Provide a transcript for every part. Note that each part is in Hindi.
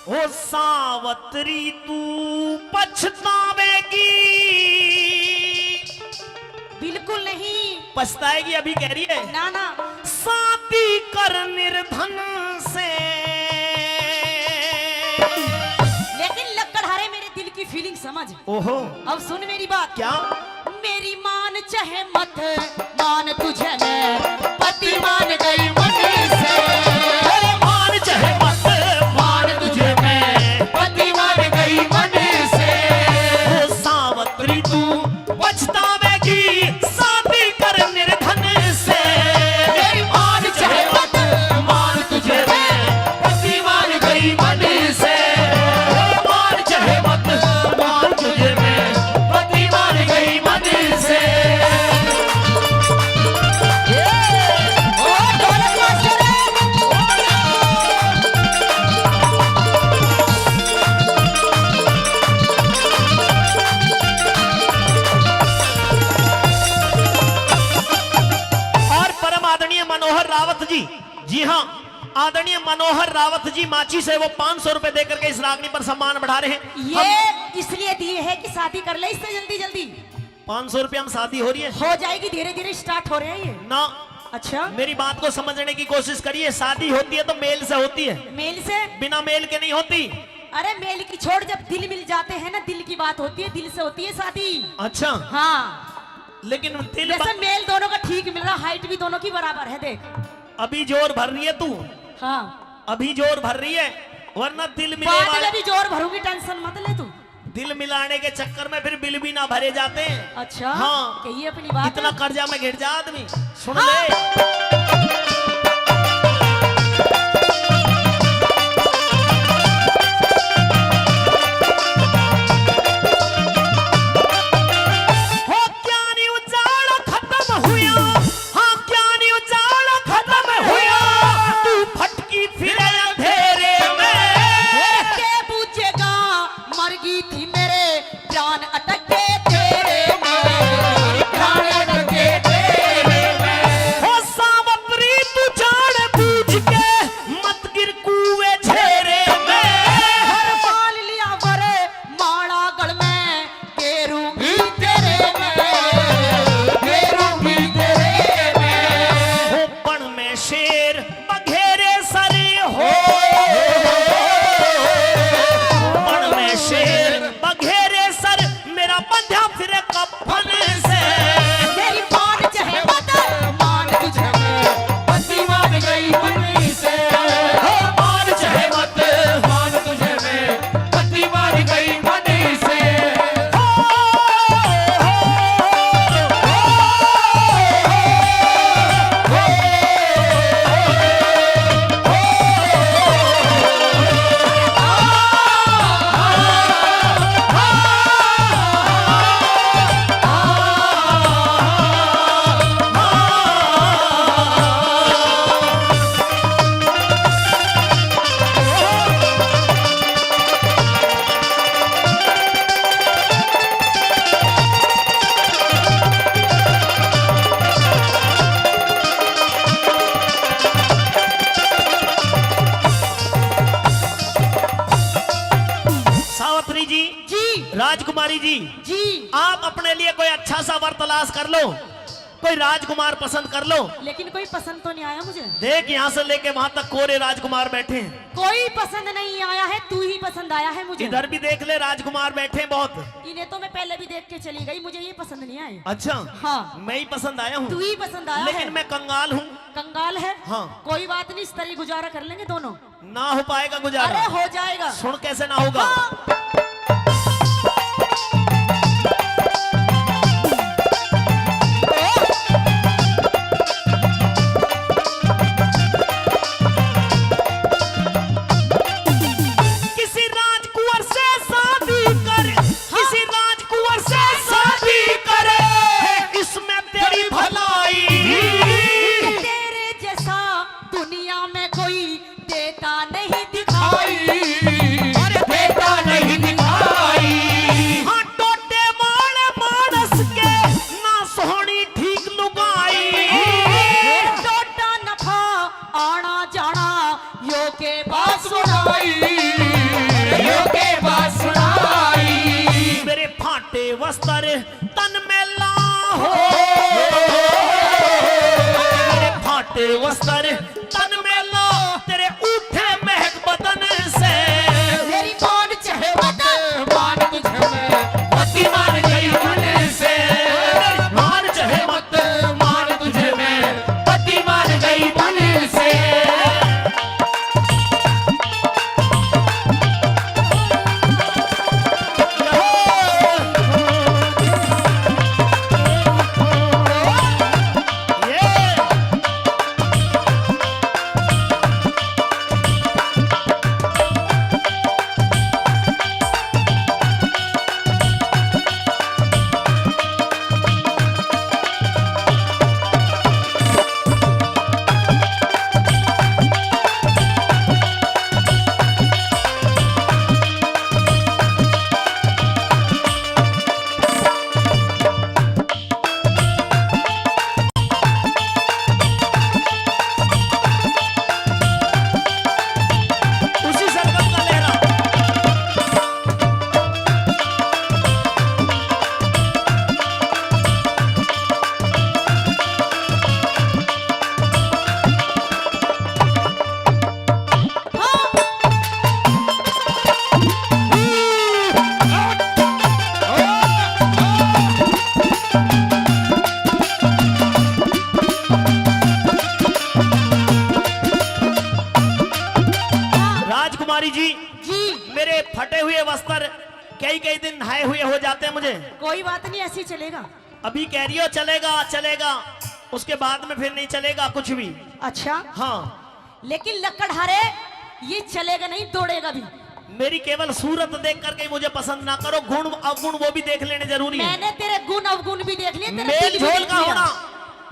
ओ सावत्री तू पछतावेगी। बिल्कुल नहीं पछताएगी अभी कह रही है। ना ना शादी कर निर्धन से। लेकिन लकड़हारे मेरे दिल की फीलिंग समझ। ओहो अब सुन मेरी बात। क्या? मेरी मान चाहे मत मान तुझे मैं पति मान गई मन से। मान चाहे मत मान तुझे मैं पति मान गई मन से। ओ सावत्री तू पछतावेगी शादी कर निर्धन से। मेरी मान चाहे मत मान तुझे मैं पति मान गई मन से। मान चाहे मत मान तुझे मैं पति मान गई मन से। ओ ढोलक मास्टर और परम आदरणीय मनोहर रावत जी, जी हाँ, आदरणीय मनोहर रावत जी माची से वो 500 रुपए देकर के इस रागनी पर सम्मान बढ़ा रहे हैं। ये इसलिए दिए है कि शादी कर ले इससे जल्दी जल्दी 500 रुपए हम शादी हो रही है हो जाएगी। धीरे धीरे स्टार्ट हो रहे हैं ये। ना। अच्छा मेरी बात को समझने की कोशिश करिए। शादी होती है तो मेल से होती है, मेल से। बिना मेल के नहीं होती। अरे मेल की छोड़, जब दिल मिल जाते हैं ना, दिल की बात होती है, दिल से होती है शादी। अच्छा हाँ लेकिन दिल जैसे मेल दोनों का ठीक मिल रहा, हाइट भी दोनों की बराबर है। देख अभी जोर भर रही है तू, हाँ अभी जोर भर रही है, वरना दिल मिले बाद वाले में भी जोर भरूंगी, टेंशन मत ले तू। दिल मिलाने के चक्कर में फिर बिल भी ना भरे जाते हैं। अच्छा हाँ कहिए अपनी बात। इतना कर्जा में घिर जा आदमी। सुन हाँ। ले हो क्या नहीं उजाड़ खत्म हुआ। हाँ क्या नहीं उजाड़ खत्म हुआ। तू भटकी फिरे अंधेरे में। के पूछेगा मर गई थी मेरे प्राण अटके तेरे में, प्राण अटके तेरे में। हो सावत्री तू जान बूझ के मत गिर कुएं झेरे में। हर पाल लिया वरे माड़ा गढ़ में, घेरूंगी तेरे में, घेरूंगी तेरे में। हो पण में शेर बघेरे सरे हो। पण में शेर बघेरे सर मेरा बंधा फिरे कफन से। तेरी मान चाहे मत मान तुझे मैं पति मान गई मन से। हो मान चाहे मत मान तुझे मैं पति मान गई मन से। सावित्री जी, जी राजकुमारी जी, जी आप अपने लिए कोई अच्छा सा वर तलाश कर लो, कोई राजकुमार पसंद कर लो। लेकिन कोई पसंद तो नहीं आया मुझे। देख यहाँ से लेके वहां तक कोरे राजकुमार बैठे हैं। कोई पसंद नहीं आया है, तू ही पसंद आया है मुझे। इधर भी देख ले राजकुमार बैठे हैं बहुत। इन्हें तो मैं पहले भी देख के चली गई, मुझे ये पसंद नहीं आए। अच्छा हाँ मैं ही पसंद आया तू हूँ, ही पसंद आया लेकिन है। मैं कंगाल हूँ। कंगाल है। हाँ। कोई बात नहीं, इस तरह गुजारा कर लेंगे दोनों। ना हो पाएगा अरे गुजारा। हो जाएगा। सुन कैसे ना होगा। हाँ। किसी राजकुंवर से शादी कर, किसी राजकुंवर से शादी करे, इसमें तेरी भलाई। तेरे जैसा दुनिया में कोई देता नहीं दिखाई, अरे देता नहीं जी मेरे फटे हुए वस्त्र कई कई दिन नहाए हुए हो जाते हैं मुझे। कोई बात नहीं, ऐसी चलेगा। अभी कह रही हो चलेगा चलेगा, उसके बाद में फिर नहीं चलेगा कुछ भी। अच्छा, हाँ, लेकिन लकड़हारे ये चलेगा नहीं, दौड़ेगा भी। मेरी केवल सूरत देख करके ही मुझे पसंद ना करो, गुण अवगुण वो भी देख लेने जरूरी है। मैंने तेरे गुण अवगुण भी देख लिए, तेरे मेल दिल भी झोल देख का लिया। होना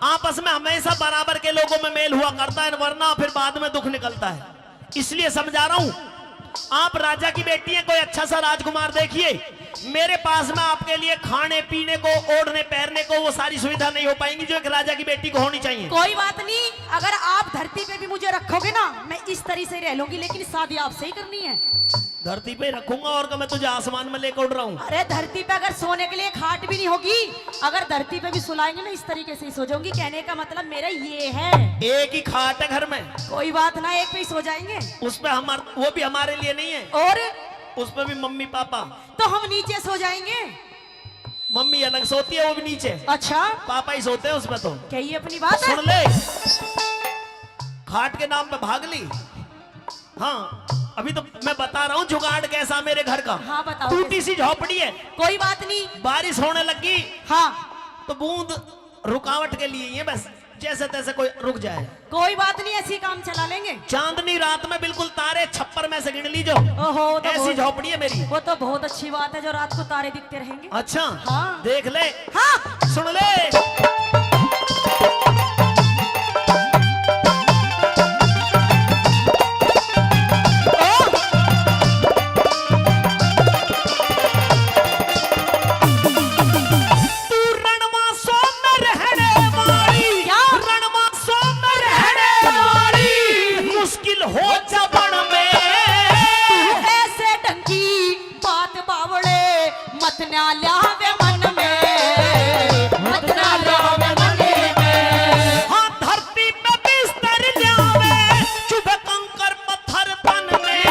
आपस में हमेशा बराबर के लोगों में मेल हुआ करता है, वरना फिर बाद में दुख निकलता है। इसलिए समझा रहा हूं, आप राजा की बेटी हैं, कोई अच्छा सा राजकुमार देखिए। मेरे पास में आपके लिए खाने पीने को, ओढ़ने पहनने को वो सारी सुविधा नहीं हो पाएंगी जो एक राजा की बेटी को होनी चाहिए। कोई बात नहीं, अगर आप धरती पे भी मुझे रखोगे ना, मैं इस तरह से रह लूंगी, लेकिन शादी आपसे ही करनी है। धरती पे रखूंगा और क्या, मैं तुझे आसमान में लेकर उड़ रहा हूँ। अरे धरती पे अगर सोने के लिए खाट भी नहीं होगी, अगर धरती पे भी सुलाएंगे ना, इस तरीके से ही सो जाऊंगी। कहने का मतलब मेरा ये है। एक ही खाट है घर में, कोई बात ना, एक पे ही सो जाएंगे। उस पे वो भी हमारे लिए नहीं है, और उस पे भी मम्मी पापा। तो हम नीचे सो जाएंगे। मम्मी अलग सोती है, वो भी नीचे, अच्छा, पापा ही सोते हैं उसमें। तो क्या ये अपनी बात है? सुन ले, खाट के नाम पे भाग ली। हाँ, अभी तो मैं बता रहा हूँ जुगाड़ कैसा मेरे घर का। हाँ बताओ। टूटी सी झोपड़ी है, कोई बात नहीं। बारिश होने लगी हाँ, तो बूंद रुकावट के लिए ही है, बस जैसे तैसे कोई रुक जाए। कोई बात नहीं, ऐसी काम चला लेंगे। चांदनी रात में बिल्कुल तारे छप्पर में से गिन लीजो। ओहो, तो ऐसी झोपड़ी है मेरी। वो तो बहुत अच्छी बात है, जो रात को तारे दिखते रहेंगे। अच्छा, हाँ। देख ले, हाँ, सुन ले। हो जबन में ऐसे डंकी बात बावड़े, मत ना लावे मन में, मत ना लावे मन में। हाँ, धरती पे बिस्तर लावे, चुभे कंकर पत्थर तन में।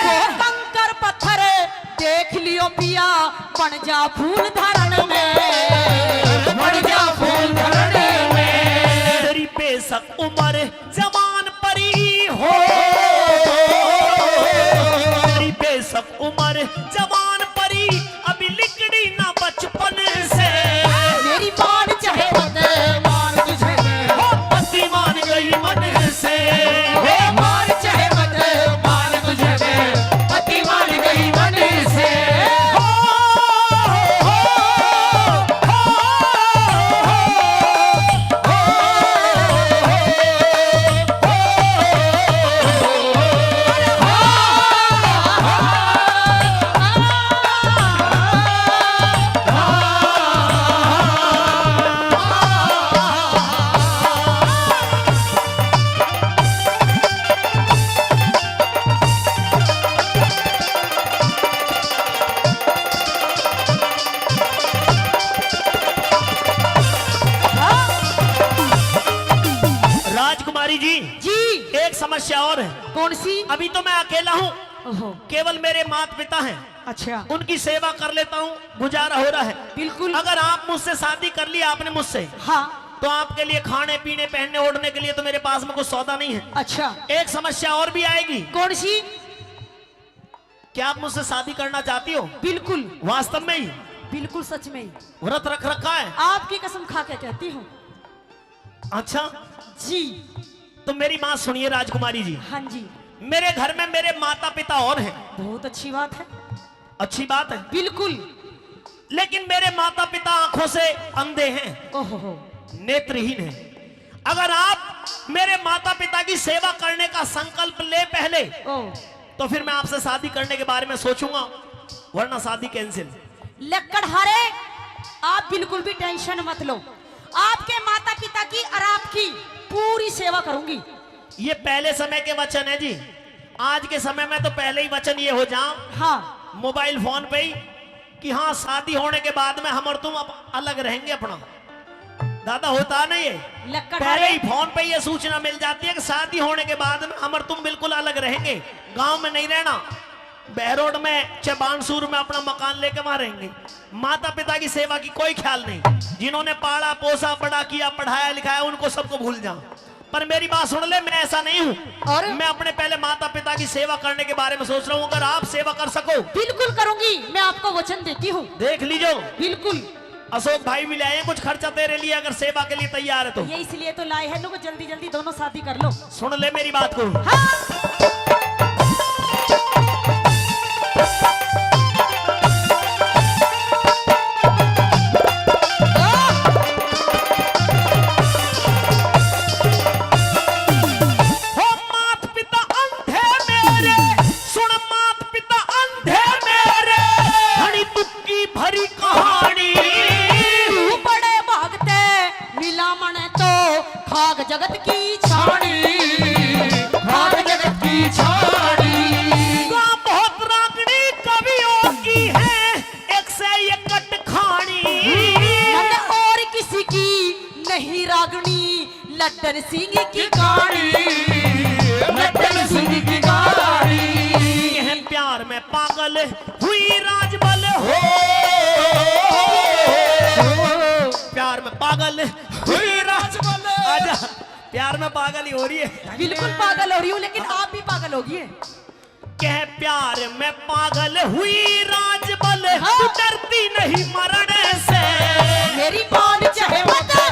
वो कंकर पत्थर देख लियो पिया, बन जा फूल धरण में, बन जा फूल धरण में। तेरी बेशक उम्र जवान परी हो, तेरी बेशक उम्र जवान परी, अभी लिकड़ी ना बचपन से। मेरी मान चाहे मत मान तुझे, हो पति मान गई मन से। मान चाहे मत मान तुझे, पति मान गई मन से। राजकुमारी जी, जी, एक समस्या और है। कौन सी? अभी तो मैं अकेला हूँ, ओहो, केवल मेरे माता पिता हैं, अच्छा, उनकी सेवा कर लेता हूँ, गुजारा हो रहा है। बिल्कुल। अगर आप मुझसे शादी कर ली आपने मुझसे, हाँ, तो आपके लिए खाने पीने पहनने ओढ़ने के लिए तो मेरे पास में कुछ सौदा नहीं है। अच्छा, एक समस्या और भी आएगी। कौन सी? क्या आप मुझसे शादी करना चाहती हो? बिल्कुल, वास्तव में ही बिल्कुल सच में ही। व्रत रख रखा है? आपकी कसम खा के कहती हूँ। अच्छा, जी, तो मेरी बात सुनिए राजकुमारी जी। हाँ जी, मेरे घर में मेरे माता पिता और हैं। बहुत अच्छी बात है। अच्छी बात है, बिल्कुल। लेकिन मेरे माता पिता आंखों से अंधे हैं, ओहो, नेत्रहीन हैं। अगर आप मेरे माता पिता की सेवा करने का संकल्प ले पहले, ओ, तो फिर मैं आपसे शादी करने के बारे में सोचूंगा, वरना शादी कैंसिल। लक्कड़हारे, आप बिल्कुल भी टेंशन मत लो। आपके माता पिता की और आपकी पूरी सेवा करूंगी। ये पहले समय के वचन है जी। आज के समय में तो पहले ही वचन ये हो जाओ, हाँ, मोबाइल फोन पे ही, कि हाँ शादी होने के बाद में हम और तुम अब अलग रहेंगे अपना। दादा होता नहीं है, पहले लक्कड़हारे, ही फोन पे ये सूचना मिल जाती है कि शादी होने के बाद में हम और तुम बिल्कुल अलग रहेंगे, गांव में नहीं रहना, बहरोड में चाहे बानसूर में अपना मकान लेके वहां रहेंगे। माता पिता की सेवा की कोई ख्याल नहीं, जिन्होंने पाला पोसा बड़ा किया पढ़ाया लिखाया उनको सबको भूल जाओ। पर मेरी बात सुन ले, मैं ऐसा नहीं हूँ। और? मैं अपने पहले माता पिता की सेवा करने के बारे में सोच रहा हूँ। अगर आप सेवा कर सको बिल्कुल करूंगी, मैं आपको वचन देती हूँ। देख लीजिए, बिल्कुल। अशोक भाई भी लाए हैं कुछ खर्चा तेरे लिए, अगर सेवा के लिए तैयार है तो। ये इसलिए तो लाए हैं लोग, जल्दी जल्दी दोनों शादी कर लो। सुन ले मेरी बात को। हाँ। हो मात पिता अंधे मेरे, सुन मात पिता अंधे मेरे, घड़ी दुख की भरी कहानी। तू बड़े भागते मिला मने तो खाग जगत की छाड़ी, खाग जगत की छाड़ी। वहाँ बहुत रागनी कवियों की है, एक से एक कट खानी। नंद और किसी की नहीं रागनी, लड्डन सिंह की कहानी, लड्डन सिंह की कहानी। यह प्यार में पागल हुई राजबल हो, प्यार में पागल हुई राजबल। आजा, प्यार में पागल ही हो रही है। बिल्कुल पागल हो रही हूँ, लेकिन आप भी पागल होगी। कह प्यार में पागल हुई राजबल, हाँ। तू डरती नहीं मरने से। मेरी बात चाहे बता